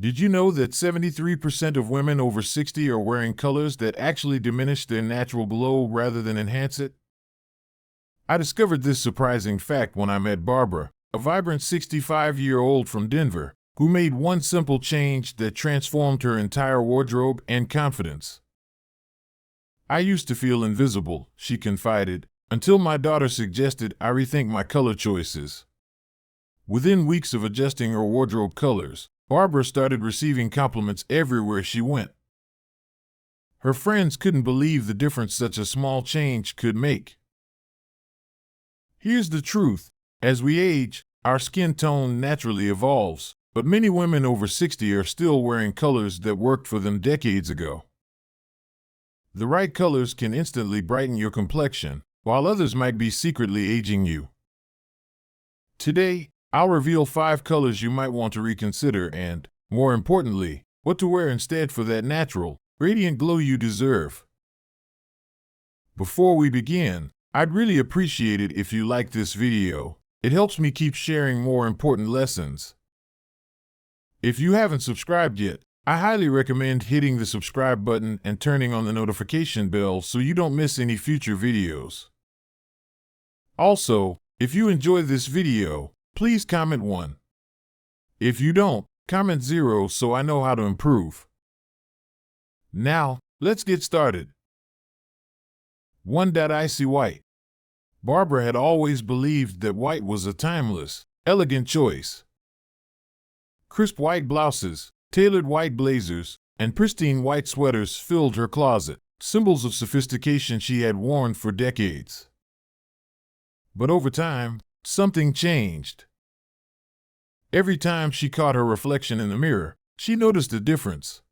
Did you know that 73% of women over 60 are wearing colors that actually diminish their natural glow rather than enhance it? I discovered this surprising fact when I met Barbara, a vibrant 65-year-old from Denver, who made one simple change that transformed her entire wardrobe and confidence. "I used to feel invisible," she confided, "until my daughter suggested I rethink my color choices." Within weeks of adjusting her wardrobe colors, Barbara started receiving compliments everywhere she went. Her friends couldn't believe the difference such a small change could make. Here's the truth: as we age, our skin tone naturally evolves, but many women over 60 are still wearing colors that worked for them decades ago. The right colors can instantly brighten your complexion, while others might be secretly aging you. Today, I'll reveal 5 colors you might want to reconsider and, more importantly, what to wear instead for that natural, radiant glow you deserve. Before we begin, I'd really appreciate it if you like this video. It helps me keep sharing more important lessons. If you haven't subscribed yet, I highly recommend hitting the subscribe button and turning on the notification bell so you don't miss any future videos. Also, if you enjoy this video, please comment 1. If you don't, comment 0 so I know how to improve. Now, let's get started. 1. Icy White. Barbara had always believed that white was a timeless, elegant choice. Crisp white blouses, tailored white blazers, and pristine white sweaters filled her closet, symbols of sophistication she had worn for decades. But over time, something changed. Every time she caught her reflection in the mirror, she noticed a difference.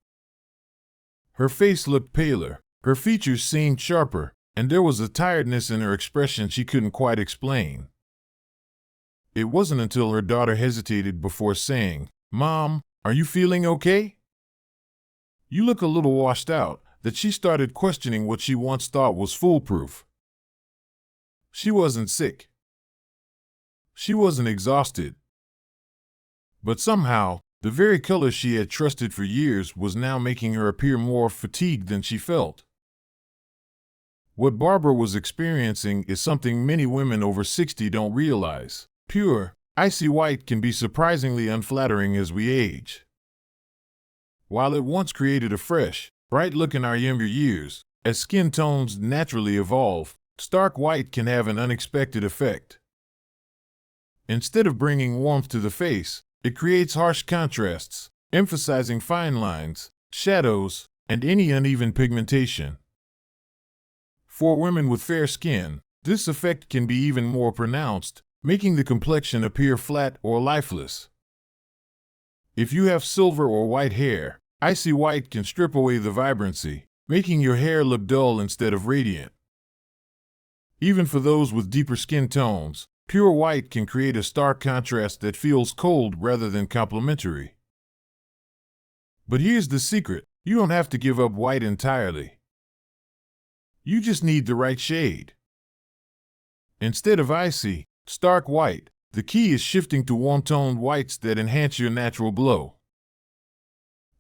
Her face looked paler, her features seemed sharper, and there was a tiredness in her expression she couldn't quite explain. It wasn't until her daughter hesitated before saying, "Mom, are you feeling okay? You look a little washed out," that she started questioning what she once thought was foolproof. She wasn't sick. She wasn't exhausted. But somehow, the very color she had trusted for years was now making her appear more fatigued than she felt. What Barbara was experiencing is something many women over 60 don't realize. Pure, icy white can be surprisingly unflattering as we age. While it once created a fresh, bright look in our younger years, as skin tones naturally evolve, stark white can have an unexpected effect. Instead of bringing warmth to the face, it creates harsh contrasts, emphasizing fine lines, shadows, and any uneven pigmentation. For women with fair skin, this effect can be even more pronounced, making the complexion appear flat or lifeless. If you have silver or white hair, icy white can strip away the vibrancy, making your hair look dull instead of radiant. Even for those with deeper skin tones, pure white can create a stark contrast that feels cold rather than complimentary. But here's the secret: you don't have to give up white entirely. You just need the right shade. Instead of icy, stark white, the key is shifting to warm-toned whites that enhance your natural glow.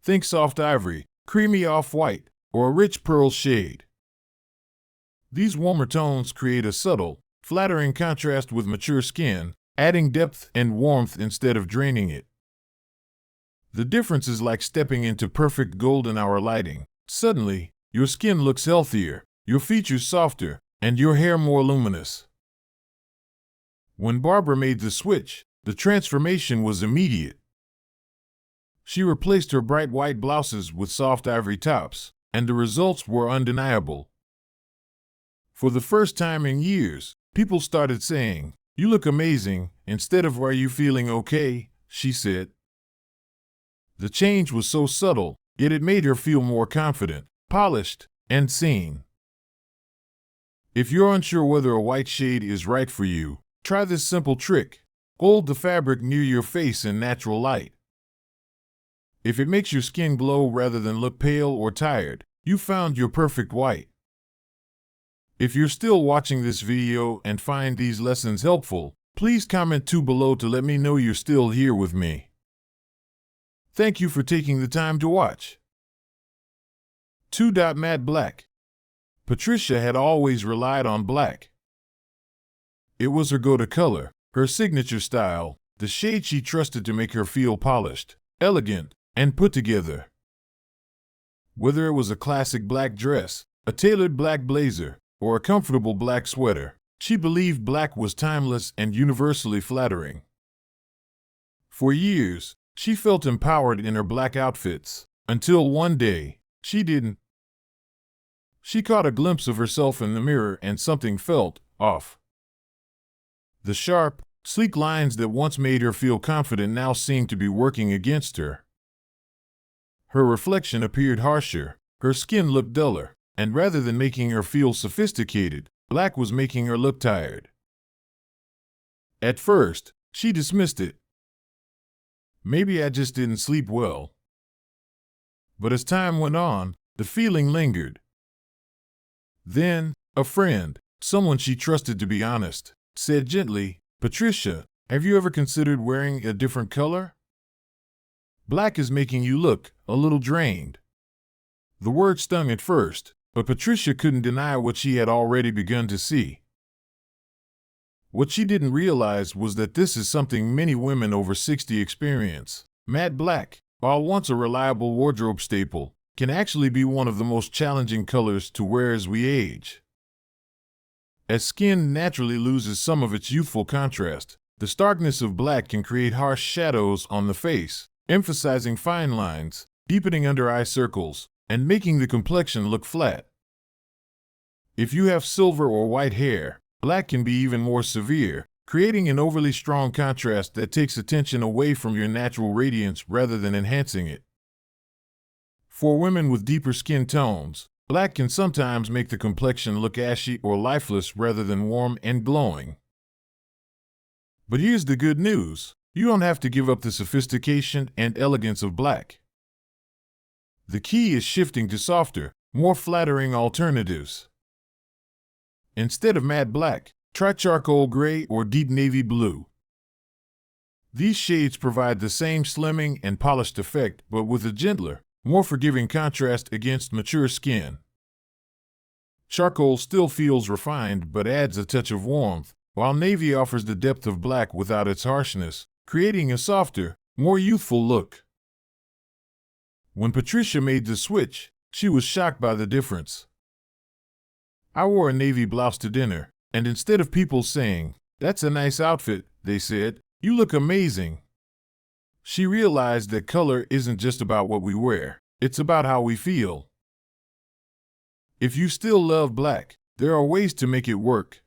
Think soft ivory, creamy off-white, or a rich pearl shade. These warmer tones create a subtle, flattering contrast with mature skin, adding depth and warmth instead of draining it. The difference is like stepping into perfect golden hour lighting. Suddenly, your skin looks healthier, your features softer, and your hair more luminous. When Barbara made the switch, the transformation was immediate. She replaced her bright white blouses with soft ivory tops, and the results were undeniable. For the first time in years, people started saying, "You look amazing," instead of "Are you feeling okay?" she said. The change was so subtle, yet it made her feel more confident, polished, and seen. If you're unsure whether a white shade is right for you, try this simple trick. Hold the fabric near your face in natural light. If it makes your skin glow rather than look pale or tired, you found your perfect white. If you're still watching this video and find these lessons helpful, please comment 2 below to let me know you're still here with me. Thank you for taking the time to watch. 2. Matte black. Patricia had always relied on black. It was her go-to color, her signature style, the shade she trusted to make her feel polished, elegant, and put together. Whether it was a classic black dress, a tailored black blazer, or a comfortable black sweater, she believed black was timeless and universally flattering. For years, she felt empowered in her black outfits, until one day, she didn't. She caught a glimpse of herself in the mirror and something felt off. The sharp, sleek lines that once made her feel confident now seemed to be working against her. Her reflection appeared harsher, her skin looked duller, and rather than making her feel sophisticated, black was making her look tired. At first, she dismissed it. Maybe I just didn't sleep well. But as time went on, the feeling lingered. Then, a friend, someone she trusted to be honest, said gently, "Patricia, have you ever considered wearing a different color? Black is making you look a little drained." The word stung at first, but Patricia couldn't deny what she had already begun to see. What she didn't realize was that this is something many women over 60 experience. Matte black, while once a reliable wardrobe staple, can actually be one of the most challenging colors to wear as we age. As skin naturally loses some of its youthful contrast, the starkness of black can create harsh shadows on the face, emphasizing fine lines, deepening under-eye circles, and making the complexion look flat. If you have silver or white hair, black can be even more severe, creating an overly strong contrast that takes attention away from your natural radiance rather than enhancing it. For women with deeper skin tones, black can sometimes make the complexion look ashy or lifeless rather than warm and glowing. But here's the good news: you don't have to give up the sophistication and elegance of black. The key is shifting to softer, more flattering alternatives. Instead of matte black, try charcoal gray or deep navy blue. These shades provide the same slimming and polished effect, but with a gentler, more forgiving contrast against mature skin. Charcoal still feels refined but adds a touch of warmth, while navy offers the depth of black without its harshness, creating a softer, more youthful look. When Patricia made the switch, she was shocked by the difference. "I wore a navy blouse to dinner, and instead of people saying, 'That's a nice outfit,' they said, 'You look amazing.'" She realized that color isn't just about what we wear, it's about how we feel. If you still love black, there are ways to make it work.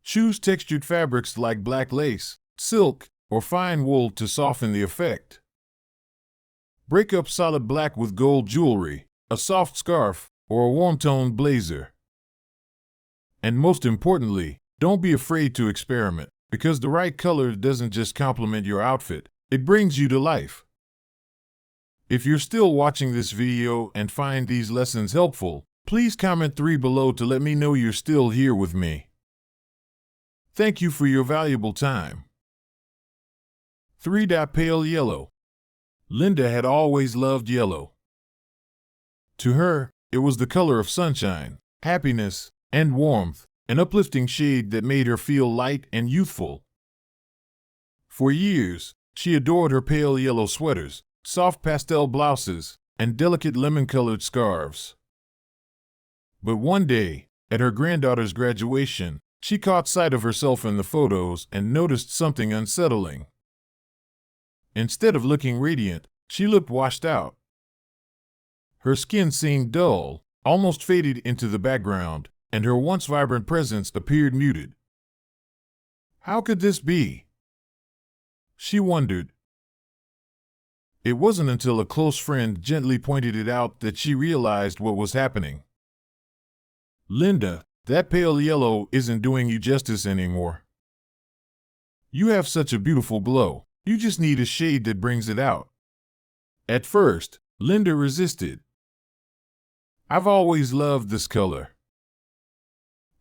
Choose textured fabrics like black lace, silk, or fine wool to soften the effect. Break up solid black with gold jewelry, a soft scarf, or a warm-toned blazer. And most importantly, don't be afraid to experiment, because the right color doesn't just complement your outfit, it brings you to life. If you're still watching this video and find these lessons helpful, please comment 3 below to let me know you're still here with me. Thank you for your valuable time. 3. Pale yellow. Linda had always loved yellow. To her, it was the color of sunshine, happiness, and warmth, an uplifting shade that made her feel light and youthful. For years, she adored her pale yellow sweaters, soft pastel blouses, and delicate lemon-colored scarves. But one day, at her granddaughter's graduation, she caught sight of herself in the photos and noticed something unsettling. Instead of looking radiant, she looked washed out. Her skin seemed dull, almost faded into the background, and her once vibrant presence appeared muted. How could this be? She wondered. It wasn't until a close friend gently pointed it out that she realized what was happening. "Linda, that pale yellow isn't doing you justice anymore. You have such a beautiful glow, you just need a shade that brings it out." At first, Linda resisted. "I've always loved this color.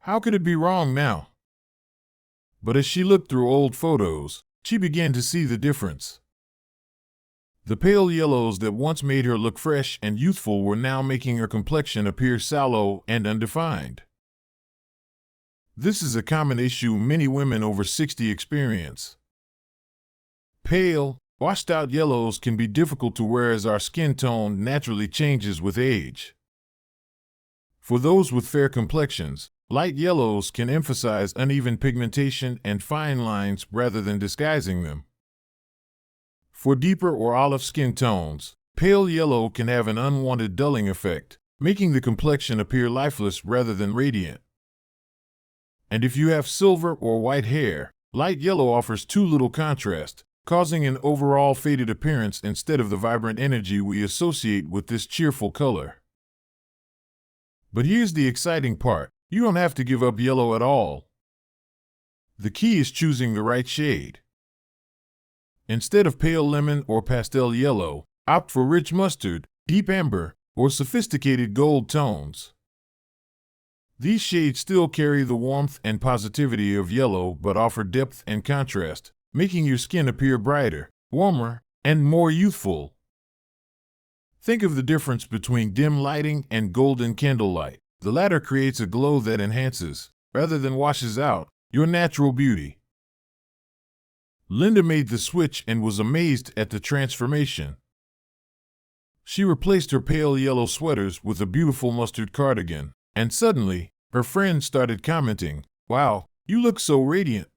How could it be wrong now?" But as she looked through old photos, she began to see the difference. The pale yellows that once made her look fresh and youthful were now making her complexion appear sallow and undefined. This is a common issue many women over 60 experience. Pale, washed-out yellows can be difficult to wear as our skin tone naturally changes with age. For those with fair complexions, light yellows can emphasize uneven pigmentation and fine lines rather than disguising them. For deeper or olive skin tones, pale yellow can have an unwanted dulling effect, making the complexion appear lifeless rather than radiant. And if you have silver or white hair, light yellow offers too little contrast, causing an overall faded appearance instead of the vibrant energy we associate with this cheerful color. But here's the exciting part. You don't have to give up yellow at all. The key is choosing the right shade. Instead of pale lemon or pastel yellow, opt for rich mustard, deep amber, or sophisticated gold tones. These shades still carry the warmth and positivity of yellow but offer depth and contrast, making your skin appear brighter, warmer, and more youthful. Think of the difference between dim lighting and golden candlelight. The latter creates a glow that enhances, rather than washes out, your natural beauty. Linda made the switch and was amazed at the transformation. She replaced her pale yellow sweaters with a beautiful mustard cardigan, and suddenly, her friends started commenting, "Wow, you look so radiant."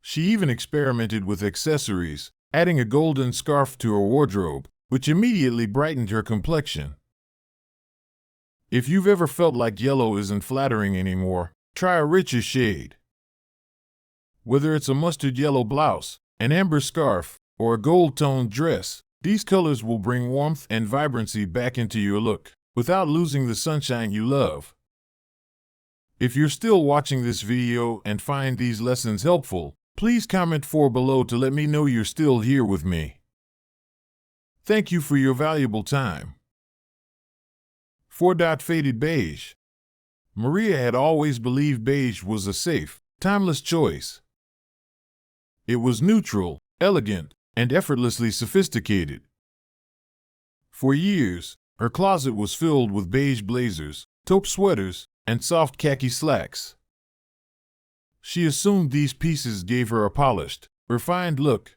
She even experimented with accessories, adding a golden scarf to her wardrobe, which immediately brightened her complexion. If you've ever felt like yellow isn't flattering anymore, try a richer shade. Whether it's a mustard yellow blouse, an amber scarf, or a gold-toned dress, these colors will bring warmth and vibrancy back into your look, without losing the sunshine you love. If you're still watching this video and find these lessons helpful, please comment below to let me know you're still here with me. Thank you for your valuable time. 4. Faded beige. Maria had always believed beige was a safe, timeless choice. It was neutral, elegant, and effortlessly sophisticated. For years, her closet was filled with beige blazers, taupe sweaters, and soft khaki slacks. She assumed these pieces gave her a polished, refined look.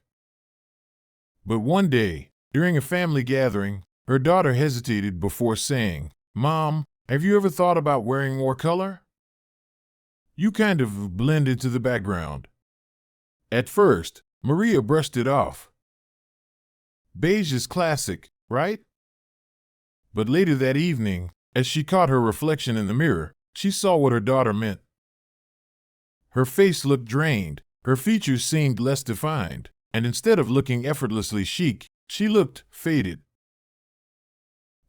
But one day, during a family gathering, her daughter hesitated before saying, "Mom, have you ever thought about wearing more color? You kind of blend into the background." At first, Maria brushed it off. Beige is classic, right? But later that evening, as she caught her reflection in the mirror, she saw what her daughter meant. Her face looked drained, her features seemed less defined, and instead of looking effortlessly chic, she looked faded.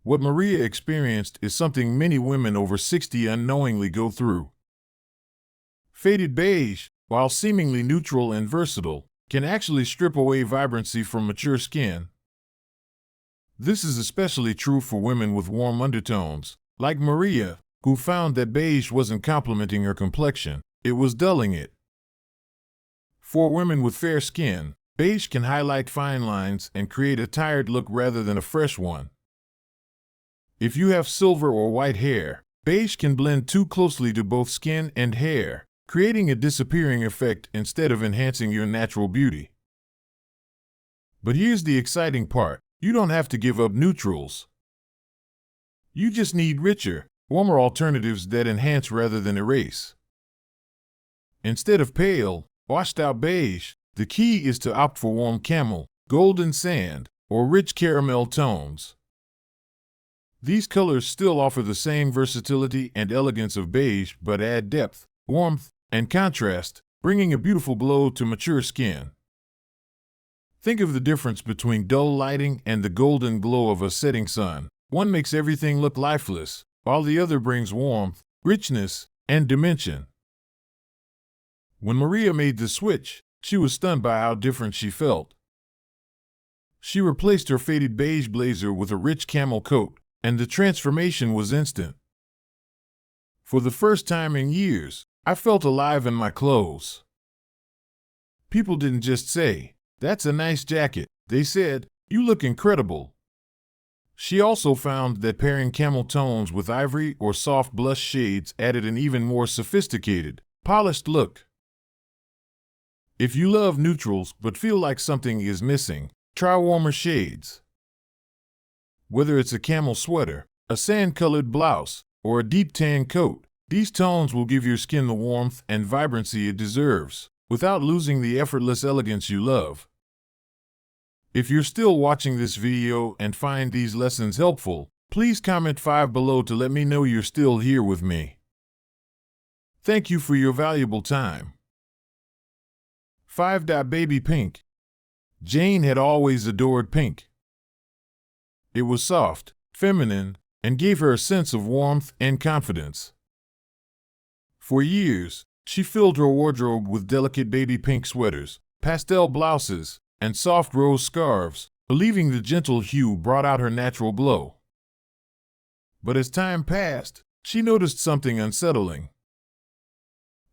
What Maria experienced is something many women over 60 unknowingly go through. Faded beige, while seemingly neutral and versatile, can actually strip away vibrancy from mature skin. This is especially true for women with warm undertones, like Maria, who found that beige wasn't complementing her complexion, it was dulling it. For women with fair skin, beige can highlight fine lines and create a tired look rather than a fresh one. If you have silver or white hair, beige can blend too closely to both skin and hair, creating a disappearing effect instead of enhancing your natural beauty. But here's the exciting part. You don't have to give up neutrals. You just need richer, warmer alternatives that enhance rather than erase. Instead of pale, washed-out beige, the key is to opt for warm camel, golden sand, or rich caramel tones. These colors still offer the same versatility and elegance of beige but add depth, warmth, and contrast, bringing a beautiful glow to mature skin. Think of the difference between dull lighting and the golden glow of a setting sun. One makes everything look lifeless, while the other brings warmth, richness, and dimension. When Maria made the switch, she was stunned by how different she felt. She replaced her faded beige blazer with a rich camel coat, and the transformation was instant. For the first time in years, I felt alive in my clothes. People didn't just say, "That's a nice jacket." They said, You look incredible. She also found that pairing camel tones with ivory or soft blush shades added an even more sophisticated, polished look. If you love neutrals but feel like something is missing, try warmer shades. Whether it's a camel sweater, a sand-colored blouse, or a deep tan coat, these tones will give your skin the warmth and vibrancy it deserves, without losing the effortless elegance you love. If you're still watching this video and find these lessons helpful, please comment 5 below to let me know you're still here with me. Thank you for your valuable time. 5. Baby pink. Jane had always adored pink. It was soft, feminine, and gave her a sense of warmth and confidence. For years, she filled her wardrobe with delicate baby pink sweaters, pastel blouses, and soft rose scarves, believing the gentle hue brought out her natural glow. But as time passed, she noticed something unsettling.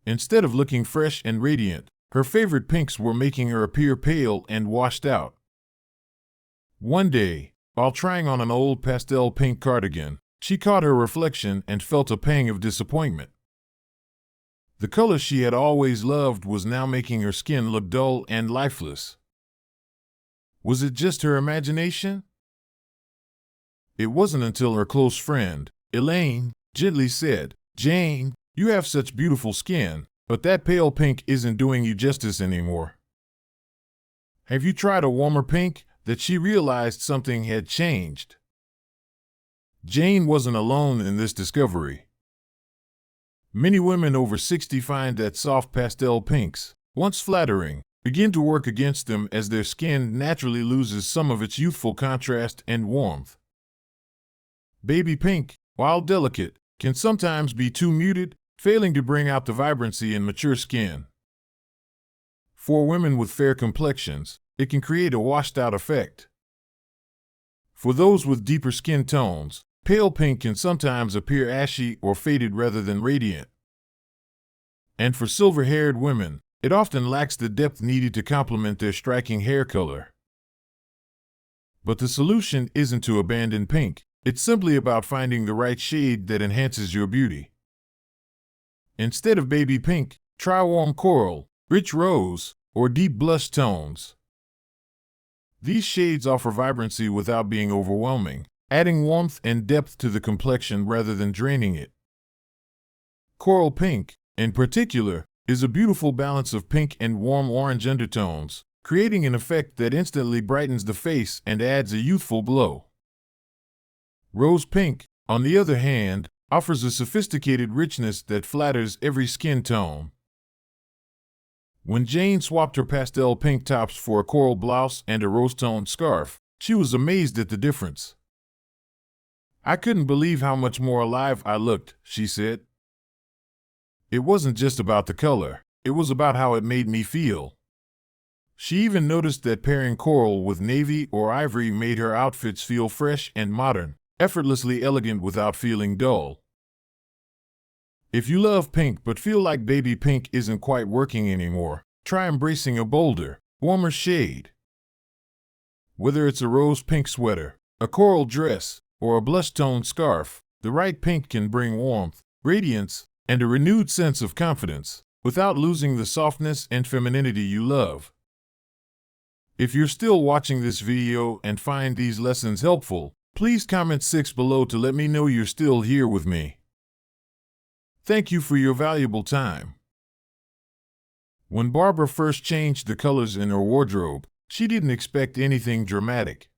Instead of looking fresh and radiant, her favorite pinks were making her appear pale and washed out. One day, while trying on an old pastel pink cardigan, she caught her reflection and felt a pang of disappointment. The color she had always loved was now making her skin look dull and lifeless. Was it just her imagination? It wasn't until her close friend, Elaine, gently said, "Jane, you have such beautiful skin, but that pale pink isn't doing you justice anymore. Have you tried a warmer pink?" That she realized something had changed. Jane wasn't alone in this discovery. Many women over 60 find that soft pastel pinks, once flattering, begin to work against them as their skin naturally loses some of its youthful contrast and warmth. Baby pink, while delicate, can sometimes be too muted, failing to bring out the vibrancy in mature skin. For women with fair complexions, it can create a washed-out effect. For those with deeper skin tones, pale pink can sometimes appear ashy or faded rather than radiant. And for silver-haired women, it often lacks the depth needed to complement their striking hair color. But the solution isn't to abandon pink. It's simply about finding the right shade that enhances your beauty. Instead of baby pink, try warm coral, rich rose, or deep blush tones. These shades offer vibrancy without being overwhelming, adding warmth and depth to the complexion rather than draining it. Coral pink, in particular, is a beautiful balance of pink and warm orange undertones, creating an effect that instantly brightens the face and adds a youthful glow. Rose pink, on the other hand, offers a sophisticated richness that flatters every skin tone. When Jane swapped her pastel pink tops for a coral blouse and a rose-toned scarf, she was amazed at the difference. "I couldn't believe how much more alive I looked," she said. "It wasn't just about the color, it was about how it made me feel." She even noticed that pairing coral with navy or ivory made her outfits feel fresh and modern, effortlessly elegant without feeling dull. If you love pink but feel like baby pink isn't quite working anymore, try embracing a bolder, warmer shade. Whether it's a rose pink sweater, a coral dress, or a blush-toned scarf, the right pink can bring warmth, radiance, and a renewed sense of confidence, without losing the softness and femininity you love. If you're still watching this video and find these lessons helpful, please comment 6 below to let me know you're still here with me. Thank you for your valuable time. When Barbara first changed the colors in her wardrobe, she didn't expect anything dramatic.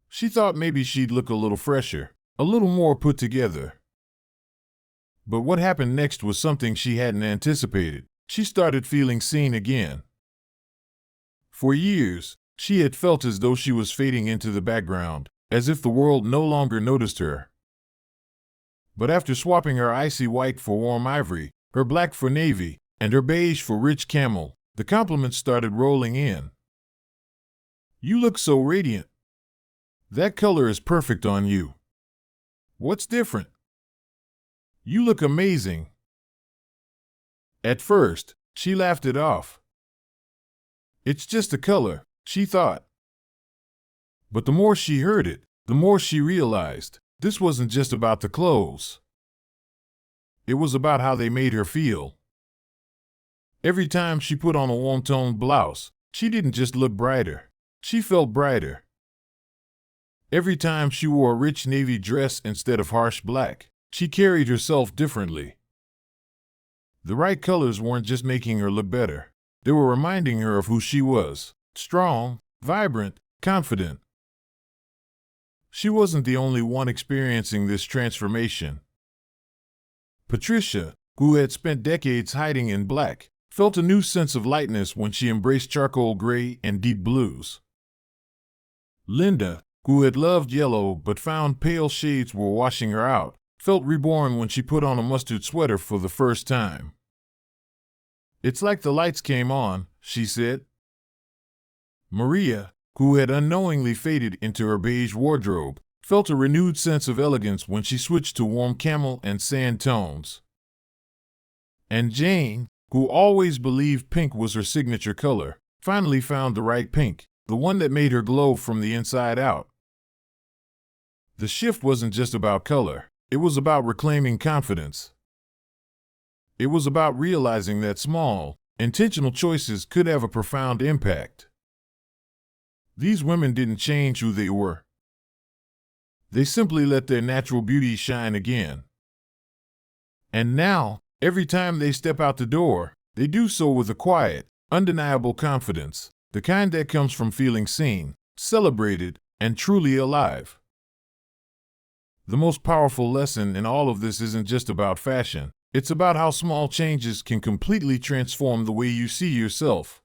She thought maybe she'd look a little fresher, a little more put together. But what happened next was something she hadn't anticipated. She started feeling seen again. For years, she had felt as though she was fading into the background, as if the world no longer noticed her. But after swapping her icy white for warm ivory, her black for navy, and her beige for rich camel, the compliments started rolling in. "You look so radiant. That color is perfect on you. What's different? You look amazing." At first, she laughed it off. "It's just a color," she thought. But the more she heard it, the more she realized this wasn't just about the clothes. It was about how they made her feel. Every time she put on a warm-toned blouse, she didn't just look brighter. She felt brighter. Every time she wore a rich navy dress instead of harsh black, she carried herself differently. The right colors weren't just making her look better. They were reminding her of who she was: strong, vibrant, confident. She wasn't the only one experiencing this transformation. Patricia, who had spent decades hiding in black, felt a new sense of lightness when she embraced charcoal gray and deep blues. Linda, who had loved yellow but found pale shades were washing her out, felt reborn when she put on a mustard sweater for the first time. "It's like the lights came on," she said. Maria, who had unknowingly faded into her beige wardrobe, felt a renewed sense of elegance when she switched to warm camel and sand tones. And Jane, who always believed pink was her signature color, finally found the right pink, the one that made her glow from the inside out. The shift wasn't just about color, it was about reclaiming confidence. It was about realizing that small, intentional choices could have a profound impact. These women didn't change who they were. They simply let their natural beauty shine again. And now, every time they step out the door, they do so with a quiet, undeniable confidence, the kind that comes from feeling seen, celebrated, and truly alive. The most powerful lesson in all of this isn't just about fashion. It's about how small changes can completely transform the way you see yourself.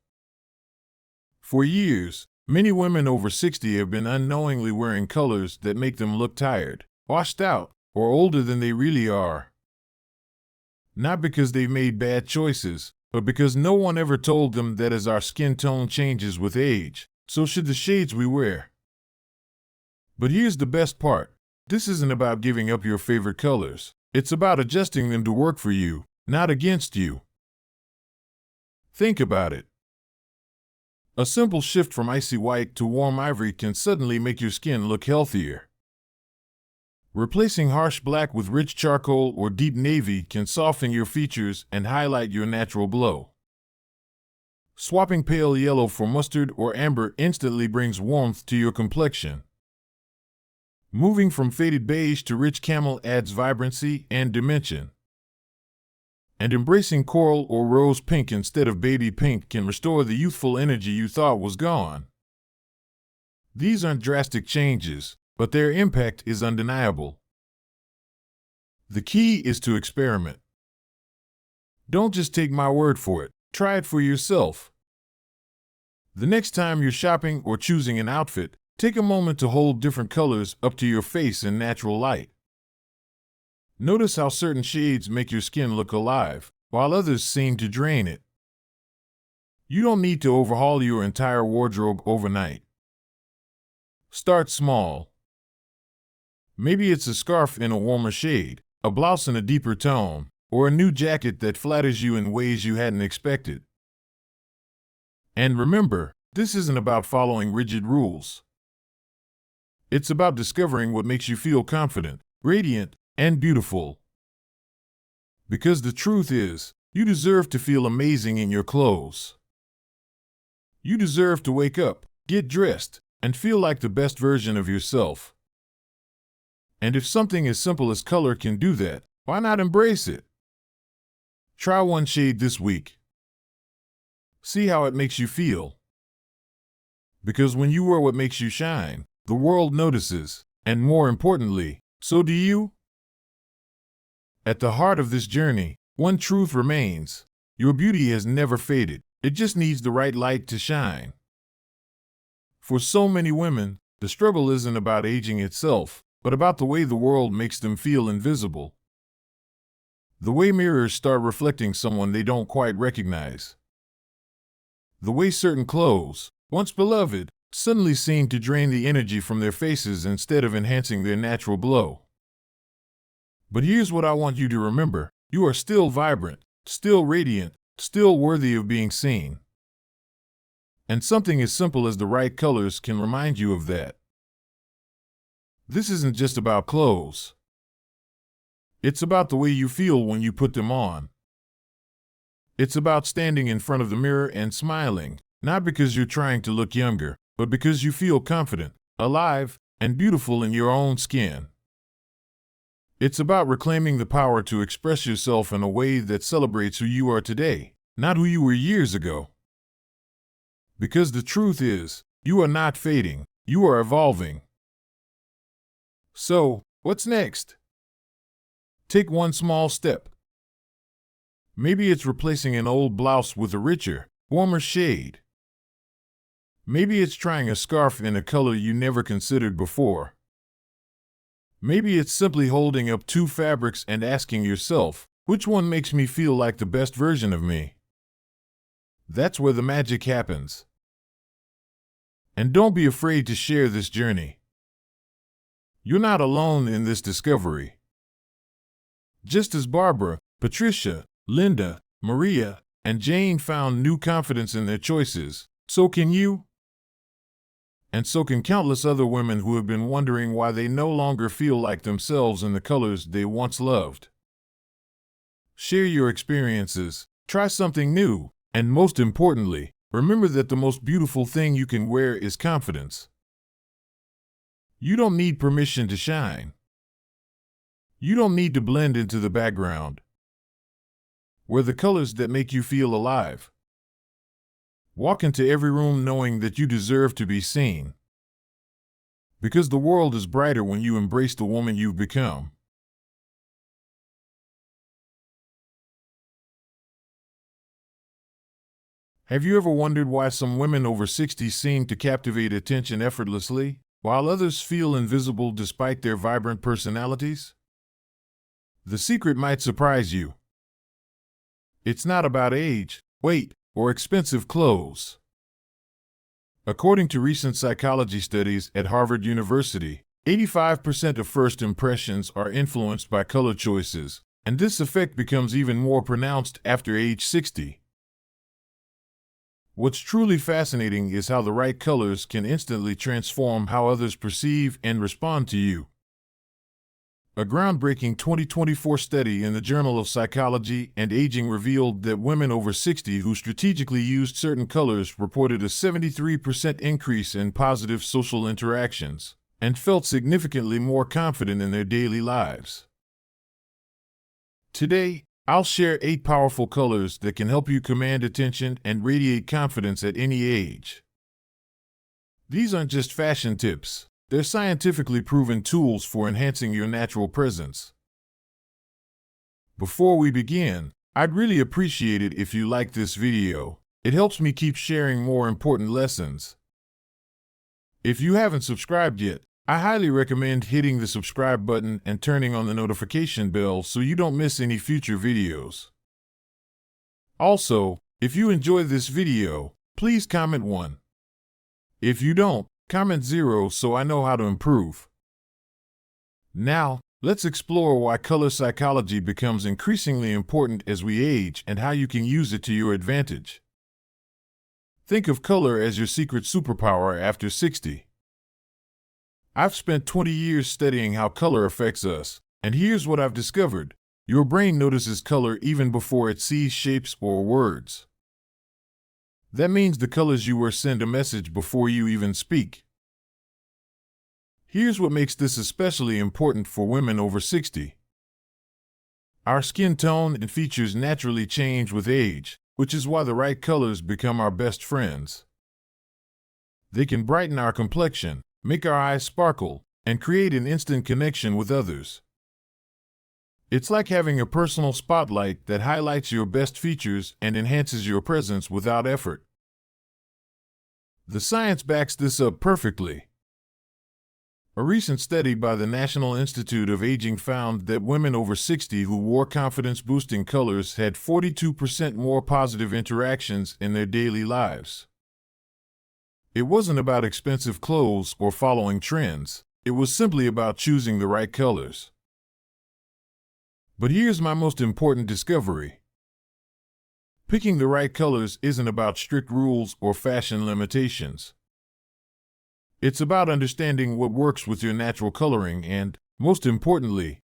For years, many women over 60 have been unknowingly wearing colors that make them look tired, washed out, or older than they really are. Not because they've made bad choices, but because no one ever told them that as our skin tone changes with age, so should the shades we wear. But here's the best part. This isn't about giving up your favorite colors. It's about adjusting them to work for you, not against you. Think about it. A simple shift from icy white to warm ivory can suddenly make your skin look healthier. Replacing harsh black with rich charcoal or deep navy can soften your features and highlight your natural glow. Swapping pale yellow for mustard or amber instantly brings warmth to your complexion. Moving from faded beige to rich camel adds vibrancy and dimension. And embracing coral or rose pink instead of baby pink can restore the youthful energy you thought was gone. These aren't drastic changes, but their impact is undeniable. The key is to experiment. Don't just take my word for it, try it for yourself. The next time you're shopping or choosing an outfit, take a moment to hold different colors up to your face in natural light. Notice how certain shades make your skin look alive, while others seem to drain it. You don't need to overhaul your entire wardrobe overnight. Start small. Maybe it's a scarf in a warmer shade, a blouse in a deeper tone, or a new jacket that flatters you in ways you hadn't expected. And remember, this isn't about following rigid rules. It's about discovering what makes you feel confident, radiant, and beautiful. Because the truth is, you deserve to feel amazing in your clothes. You deserve to wake up, get dressed, and feel like the best version of yourself. And if something as simple as color can do that, why not embrace it? Try one shade this week. See how it makes you feel. Because when you wear what makes you shine, the world notices, and more importantly, so do you. At the heart of this journey, one truth remains: your beauty has never faded, it just needs the right light to shine. For so many women, the struggle isn't about aging itself, but about the way the world makes them feel invisible. The way mirrors start reflecting someone they don't quite recognize. The way certain clothes, once beloved, suddenly seem to drain the energy from their faces instead of enhancing their natural glow. But here's what I want you to remember: you are still vibrant, still radiant, still worthy of being seen. And something as simple as the right colors can remind you of that. This isn't just about clothes. It's about the way you feel when you put them on. It's about standing in front of the mirror and smiling, not because you're trying to look younger, but because you feel confident, alive, and beautiful in your own skin. It's about reclaiming the power to express yourself in a way that celebrates who you are today, not who you were years ago. Because the truth is, you are not fading, you are evolving. So, what's next? Take one small step. Maybe it's replacing an old blouse with a richer, warmer shade. Maybe it's trying a scarf in a color you never considered before. Maybe it's simply holding up two fabrics and asking yourself, which one makes me feel like the best version of me? That's where the magic happens. And don't be afraid to share this journey. You're not alone in this discovery. Just as Barbara, Patricia, Linda, Maria, and Jane found new confidence in their choices, so can you. And so can countless other women who have been wondering why they no longer feel like themselves in the colors they once loved. Share your experiences, try something new, and most importantly, remember that the most beautiful thing you can wear is confidence. You don't need permission to shine. You don't need to blend into the background. Wear the colors that make you feel alive. Walk into every room knowing that you deserve to be seen. Because the world is brighter when you embrace the woman you've become. Have you ever wondered why some women over 60 seem to captivate attention effortlessly, while others feel invisible despite their vibrant personalities? The secret might surprise you. It's not about age, weight, or expensive clothes. According to recent psychology studies at Harvard University, 85% of first impressions are influenced by color choices, and this effect becomes even more pronounced after age 60. What's truly fascinating is how the right colors can instantly transform how others perceive and respond to you. A groundbreaking 2024 study in the Journal of Psychology and Aging revealed that women over 60 who strategically used certain colors reported a 73% increase in positive social interactions and felt significantly more confident in their daily lives. Today, I'll share 8 powerful colors that can help you command attention and radiate confidence at any age. These aren't just fashion tips. They're scientifically proven tools for enhancing your natural presence. Before we begin, I'd really appreciate it if you like this video. It helps me keep sharing more important lessons. If you haven't subscribed yet, I highly recommend hitting the subscribe button and turning on the notification bell so you don't miss any future videos. Also, if you enjoy this video, please comment 1. If you don't, comment 0 so I know how to improve. Now, let's explore why color psychology becomes increasingly important as we age and how you can use it to your advantage. Think of color as your secret superpower after 60. I've spent 20 years studying how color affects us, and here's what I've discovered. Your brain notices color even before it sees shapes or words. That means the colors you wear send a message before you even speak. Here's what makes this especially important for women over 60. Our skin tone and features naturally change with age, which is why the right colors become our best friends. They can brighten our complexion, make our eyes sparkle, and create an instant connection with others. It's like having a personal spotlight that highlights your best features and enhances your presence without effort. The science backs this up perfectly. A recent study by the National Institute of Aging found that women over 60 who wore confidence-boosting colors had 42% more positive interactions in their daily lives. It wasn't about expensive clothes or following trends. It was simply about choosing the right colors. But here's my most important discovery. Picking the right colors isn't about strict rules or fashion limitations. It's about understanding what works with your natural coloring and, most importantly,